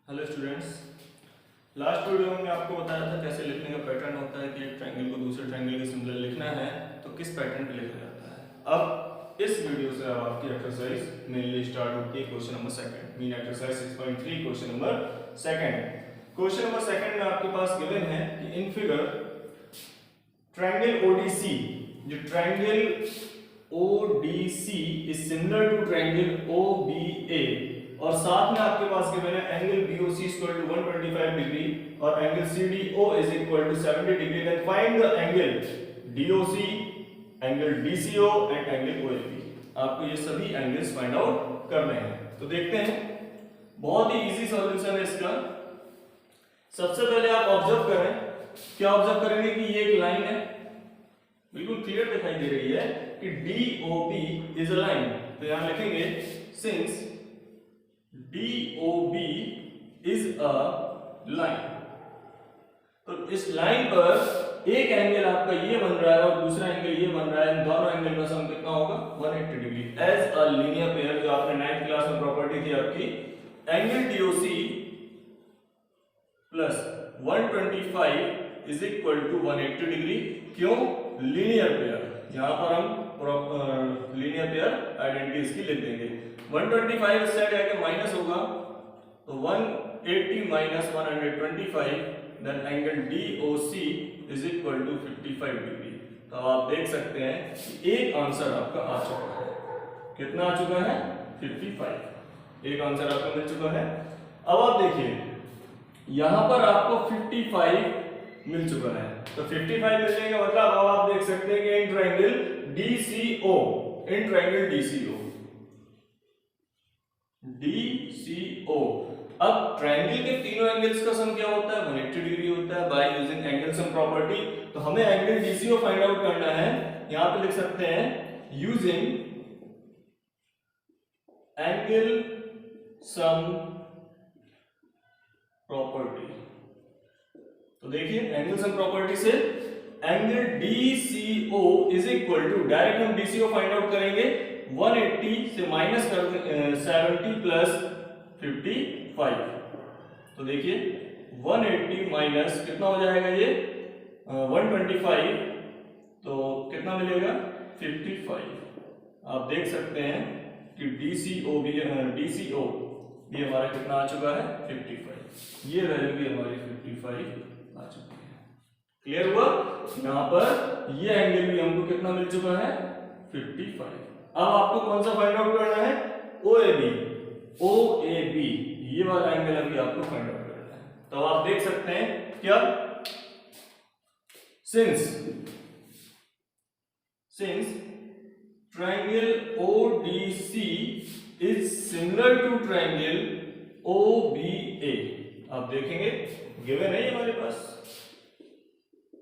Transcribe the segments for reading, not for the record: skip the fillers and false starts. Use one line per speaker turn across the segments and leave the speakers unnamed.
Hello students. Last video में आपको बताया था कैसे लिखने का पैटर्न होता है कि एक ट्रायंगल को दूसरे ट्रायंगल के सिमिलर लिखना है तो किस पैटर्न पे लिखा जाता है। अब इस वीडियो से अब आपकी एक्सरसाइज मेनली स्टार्ट होती है question number second, mean exercise 6.3 question number second. Question number second में आपके पास गिवन है कि इन फिगर ट्रायंगल ओडीसी, जो triangle ODC is similar to triangle OBA और साथ में आपके पास गिवन है angle BOC equal to 125 degree और angle CDO is equal to 70 degree. Then find the angle DOC, angle DCO and angle OAB। आपको ये सभी एंगल्स फाइंड आउट करने हैं। तो देखते हैं, बहुत ही इजी सॉल्यूशन है इसका। सबसे पहले आप ऑब्जर्व करें, क्या ऑब्जर्व करेंगे कि ये एक लाइन है, बिल्कुल क्लियर दिखाई दे रही है कि DOB इज अ लाइन। तो यहां लिखेंगे since DOB is a line। तो इस लाइन पर एक एंगल आपका ये बन रहा है और दूसरा एंगल ये बन रहा है। इन दोनों एंगल का सम कितना होगा? 180 degree. As a linear pair, जो आपने 9th क्लास में प्रॉपर्टी थी आपकी, angle DOC plus 125 is equal to 180 degree. क्यों? Linear pair. यहां पर हम लीनियर पेयर आइडेंटिटी इसकी लिख देंगे। 125 इस साइड आके माइनस होगा तो 180 minus 125, then angle DOC is equal to 55 degree. तो आप देख सकते हैं कि एक आंसर आपका आ चुका है। कितना आ चुका है? 55। एक आंसर आपको मिल चुका है। अब आप देखिए, यहां पर आपको 55 मिल चुका है। तो 55 मिलने का मतलब अब आप देख सकते हैं कि in triangle DCO, in triangle DCO, अब ट्रायंगल के तीनों एंगल्स का सम क्या होता है? 180 डिग्री होता है by using angle sum property. तो हमें एंगल DCO फाइंड आउट करना है। यहां पे लिख सकते हैं यूजिंग एंगल सम प्रॉपर्टी। तो देखिए, एंगल सम प्रॉपर्टी से angle DCO is equal to, direct हम DCO फाइंड आउट करेंगे, 180 से माइनस कर 70 प्लस 55। तो देखिए 180 माइनस कितना हो जाएगा ये 125, तो कितना मिलेगा? 55। आप देख सकते हैं कि DCO भी हमारा कितना आ चुका है? 55। ये वैल्यू भी हमारी 55 आ चुकी है। क्लियर हुआ? यहां पर ये एंगल भी हमको कितना मिल चुका है? 55। अब आपको कौन सा फाइंड आउट करना है? OAB, ये वाला एंगल अभी आपको फाइंड आउट करना है। तो आप देख सकते हैं क्या, since triangle ODC is similar to triangle OBA। आप देखेंगे गिवन है हमारे पास,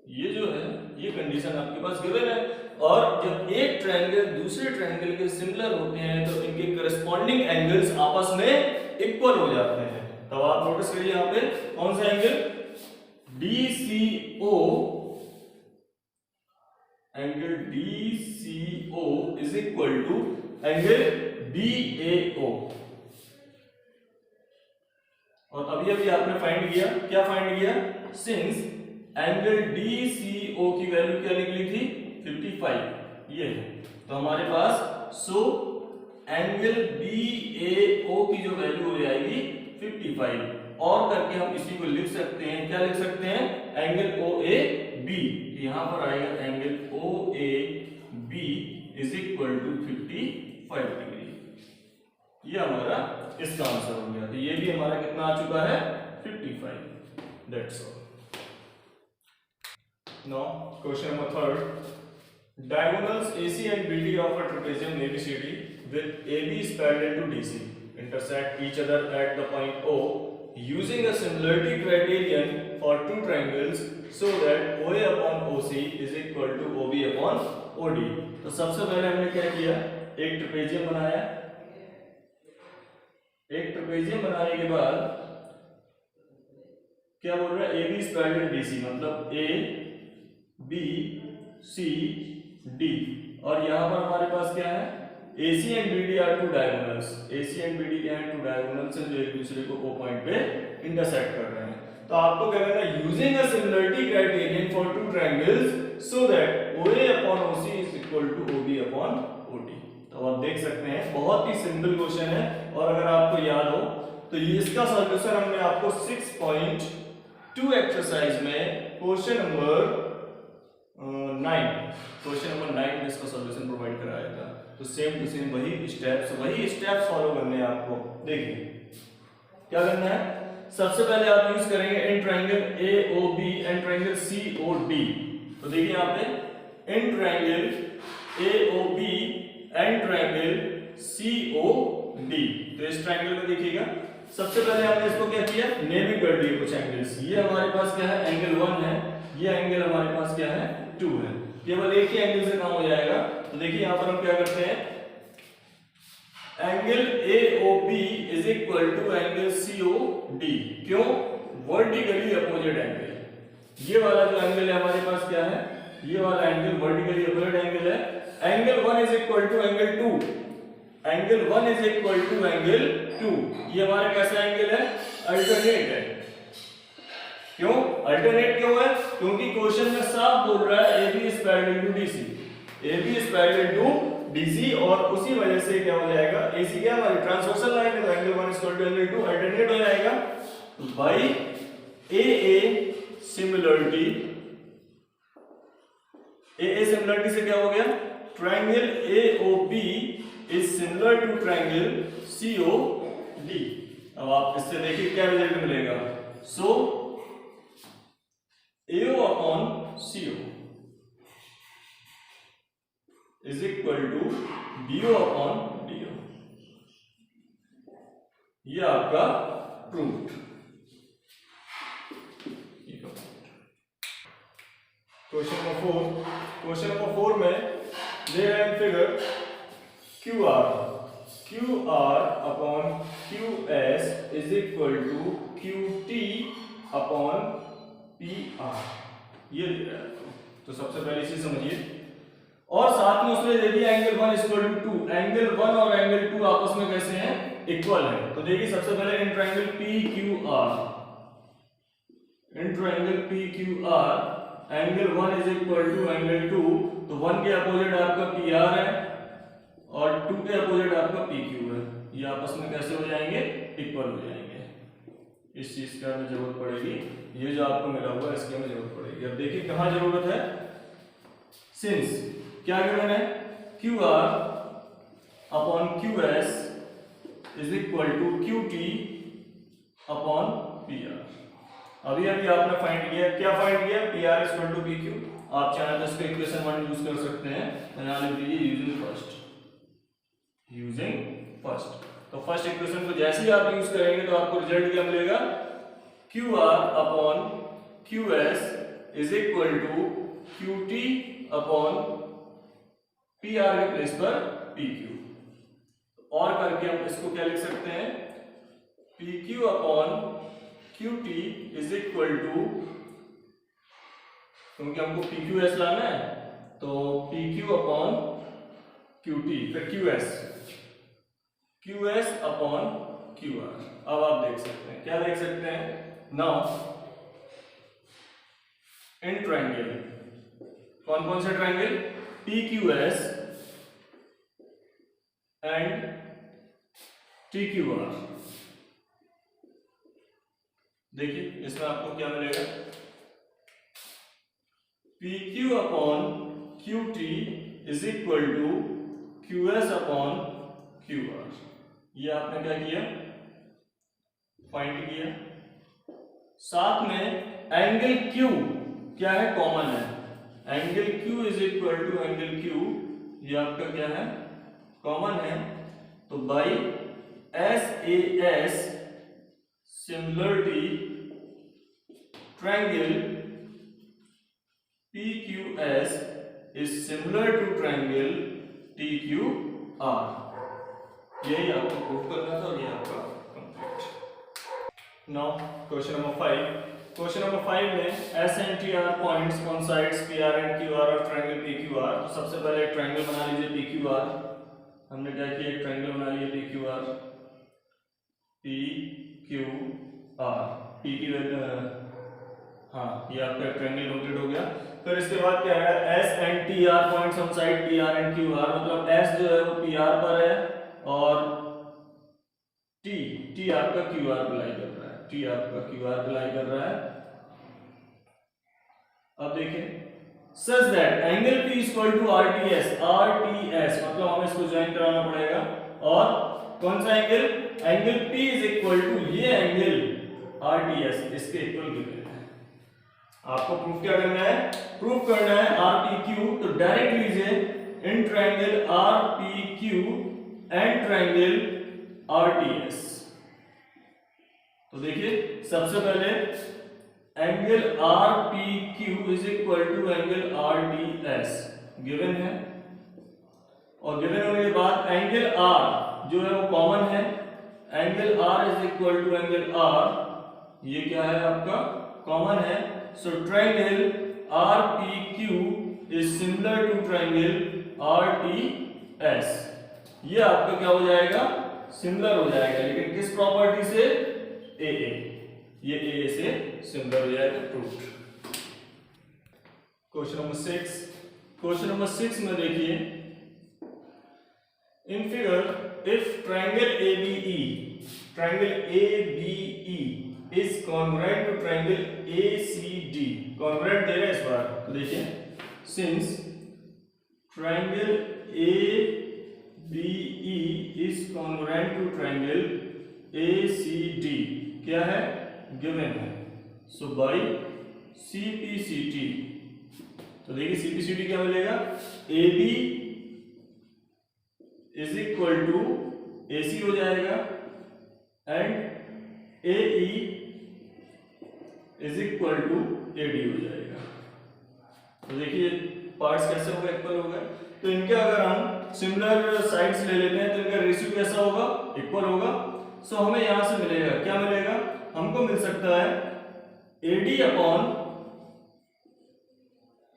ये जो है ये कंडीशन आपके पास गिवन है। और जब एक ट्रायंगल दूसरे ट्रायंगल के सिमिलर होते हैं तो इनके करस्पॉन्डिंग एंगल्स आपस में इक्वल हो जाते हैं। तो आप नोटिस करिए यहां पे कौन सा angle? DCO is equal to angle BAO। और अभी अभी आपने फाइंड किया, क्या फाइंड किया? सिंस एंगल DCO की वैल्यू क्या निकली थी? 55। ये है, तो हमारे पास एंगल BAO की जो वैल्यू हो जाएगी 55। और करके हम इसी को लिख सकते हैं, क्या लिख सकते हैं? Angle OAB। यहां पर आएगा angle OAB is equal to 55 degree. ये हमारा इसका आंसर हो गया। तो ये भी हमारा कितना आ चुका है? 55। That's all. Now, question number third. Diagonals AC and BD of a trapezium ABCD with AB is parallel to DC intersect each other at the point O using a similarity criterion for two triangles so that OA upon OC is equal to OB upon OD। तो सबसे पहले हमने क्या किया? एक trapezium बनाया। एक trapezium बनाने के बाद क्या बोल रहा है? AB is parallel to DC, मतलब A B C D। और यहां पर हमारे पास क्या है? AC and BD are two diagonals, AC and BD क्या है, टू डायगोनल्स हैं जो एक दूसरे को O पॉइंट पे इंटरसेक्ट कर रहे हैं। तो आपको क्या करना है, using a similarity criterion for two triangles so that OA upon OC is equal to OB upon OD। तो आप देख सकते हैं बहुत ही सिंपल क्वेश्चन है, और अगर आपको याद हो तो ये इसका सॉल्यूशन हमने आपको 6.2 एक्सरसाइज में क्वेश्चन नंबर 9 में इसका सॉल्यूशन प्रोवाइड कराया था। तो सेम टू सेम वही स्टेप्स फॉलो करने हैं आपको। देखिए क्या करना है, सबसे पहले आप यूज करेंगे in triangle AOB and triangle COD। तो देखिए यहाँ पे in triangle AOB and triangle COD। तो इस ट्रायंगल में देखिएगा सबसे पहले हमने इसको क्या किया, नेमिंग कर दिए कुछ एंगल्स। ये हमारे पास क्या है, एंगल 1 है, ये एंगल हमारे पास क्या है, 2 है। केवल एक ही एंगल से काम हो जाएगा। तो देखिए यहाँ पर हम क्या करते हैं, angle AOB is equal to angle COD। क्यों, वर्टिकली अपोजिट एंगल। ये वाला जो एंगल है हमारे पास क्या है, ये वाला एंगल वर्टिकली अपोजिट एंगल है। Angle 1 is equal to angle 2, angle 1 is equal to angle 2। ये हमारा कैसा एंगल है, अल्टरनेट है। क्यों अल्टरनेट क्यों है, क्योंकि क्वेश्चन में साफ बोल रहा है AB is parallel to DC, AB is parallel to DC, और उसी वजह से क्या हो जाएगा, AC क्या हमारी ट्रांसवर्सल लाइन है, तो angle 1 is equal to angle 2 alternate हो जाएगा। तो बाय AA सिमिलरिटी से क्या हो गया, triangle AOB is similar to triangle COD। अब आप इससे देखिए क्या रिजल्ट मिलेगा, so AO upon CO is equal to BO upon DO। ये आपका प्रूफ। क्वेश्चन नंबर 4 में दे रहे हैं figure QR upon QS is equal to QT upon PR। ये दे रहा है आपको। तो सबसे पहले इसे समझिए, और साथ में उसने दे दिया एंगल 1 इक्वल टू 2। एंगल 1 और एंगल 2 आपस में कैसे हैं, इक्वल है। तो देखिए सबसे पहले इन triangle PQR angle 1 is equal to angle 2। तो 1 के अपोजिट आपका PR है और 2 के अपोजिट आपका PQ है। ये आपस में कैसे हो जाएंगे, इक्वल हो जाएंगे। इस चीज का हमें जरूरत पड़ेगी, ये जो आपको मिला हुआ है इसकी हमें जरूरत पड़ेगी। अब देखिए कहां जरूरत है, सिंस क्या गिवन है, QR upon QS is equal to QT upon PR। अभी आपने फाइंड किया, क्या फाइंड किया, PR is equal to PQ। आप चाहे तो इसका इक्वेशन 1 यूज कर सकते हैं, यहाँ लिख लीजिए यूजिंग फर्स्ट। तो फर्स्ट इक्वेशन को जैसे ही आप यूज करेंगे तो आपको रिजल्ट क्या मिलेगा, QR upon QS is equal to QT upon PR के प्लेस पर PQ। और करके हम इसको क्या लिख सकते हैं, PQ upon QT is equal to, क्योंकि हमको PQS लाना है तो PQ अपॉन QT फिर QS अपॉन QR। अब आप देख सकते हैं, क्या देख सकते हैं, नाउ इन ट्रायंगल, कौन कौन से ट्रायंगल, PQS एंड TQR। देखिए इसमें आपको क्या मिलेगा, PQ upon QT is equal to QS upon QR। ये आपने क्या किया, फाइंड किया। साथ में एंगल Q क्या है, कॉमन है, angle Q is equal to angle Q, ये आपका क्या है, कॉमन है। तो by SAS similarity triangle PQS is similar to triangle TQR। यही आपको प्रूव करना था और ये आपका कंप्लीट। नाउ क्वेश्चन नंबर 5 में S and T are points on sides PR and QR of triangle PQR। तो सबसे पहले ट्रायंगल बना लीजिए PQR। हमने क्या किया, एक ट्रायंगल बना लिया P Q R, P Q R, P की वैल्यू, हाँ ये आपका ट्रायंगल कंप्लीट हो गया। फिर इसके बाद क्या है, S and T R points on side P R and Q R, मतलब एस जो है वो पी आर पर है और टी आपका क्यू आर पर लाई कर रहा है, टी आपका क्यू आर पर लाई कर रहा है। अब देखें, such that angle P equal to R T S, मतलब हमें इसको ज्वाइन कराना पड़ेगा, और कौन सा angle, angle P is equal to ये एंगल आर टी एस, इसके इक्वल गिवन है। आपको प्रूफ क्या करना है, प्रूफ करना है आर पी क्यू, तो डायरेक्ट लीजिए इन triangle R P Q and triangle R T S. तो देखिए सबसे पहले angle R P Q is equal to angle R T S given है, और गिवन होने के बाद एंगल आर जो है वो कॉमन है, angle R is equal to angle R, ये क्या है आपका कॉमन है। So triangle R P Q is similar to triangle R T S, ये आपका क्या हो जाएगा, सिमिलर हो जाएगा, लेकिन किस प्रॉपर्टी से, ए, ये ए से सिमिलर हो जाएगा, proved. Question number 6, question number 6 में देखिए, in figure if triangle ABE, triangle ABE is congruent to triangle ACD, congruent दे रहे हैं इस बार, तो देखिए since triangle ABE is congruent to triangle ACD, क्या है, given है, so by CPCT, तो देखिए CPCT क्या मिलेगा, AB is equal to AC हो जाएगा and AE is equal to AD हो जाएगा। तो देखिए पार्ट्स कैसे होगा, इक्वल होगा, तो इनके अगर हम सिमिलर साइड्स ले लेते हैं तो इनका रेशियो कैसा होगा, इक्वल होगा। सो हमें यहां से मिलेगा, क्या मिलेगा, हमको मिल सकता है AD अपॉन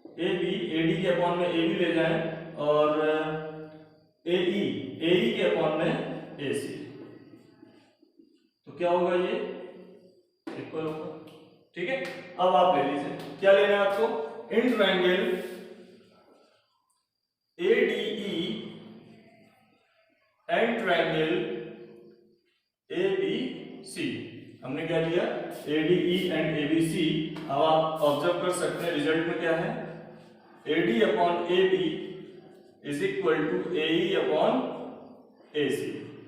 AB, AD के अपॉन में AB ले जाएं, और AE के अपॉन में AC, तो क्या होगा, ये इक्वल होगा, ठीक है। अब आप ले लीजिए, क्या लेना है आपको, in triangle ADE and triangle ABC, हमने क्या लिया, ADE एंड ABC। अब आप ऑब्जर्व कर सकते हैं रिजल्ट में क्या है, AD upon AB is equal to AE upon AC,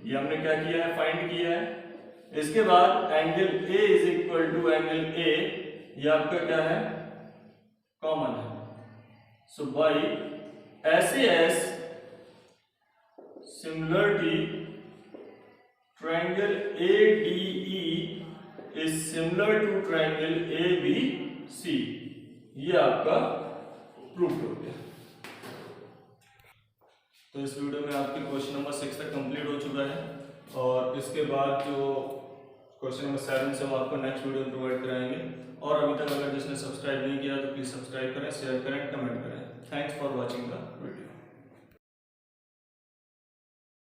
ये हमने क्या किया है, फाइंड किया है। इसके बाद angle A is equal to angle A, ये आपका क्या है, कॉमन है। So by SAS similarity triangle ADE is similar to triangle ABC, ये आपका प्रूफ हो गया। तो इस वीडियो में आपके क्वेश्चन नंबर 6 तक कंप्लीट हो चुका है, और इसके बाद जो क्वेश्चन नंबर 7 से वो आपको नेक्स्ट वीडियो में प्रोवाइड कराएंगे। और अभी तक अगर जिसने सब्सक्राइब नहीं किया तो प्लीज़ सब्सक्राइब करें, शेयर करें, कमेंट करें। Thanks for watching the video.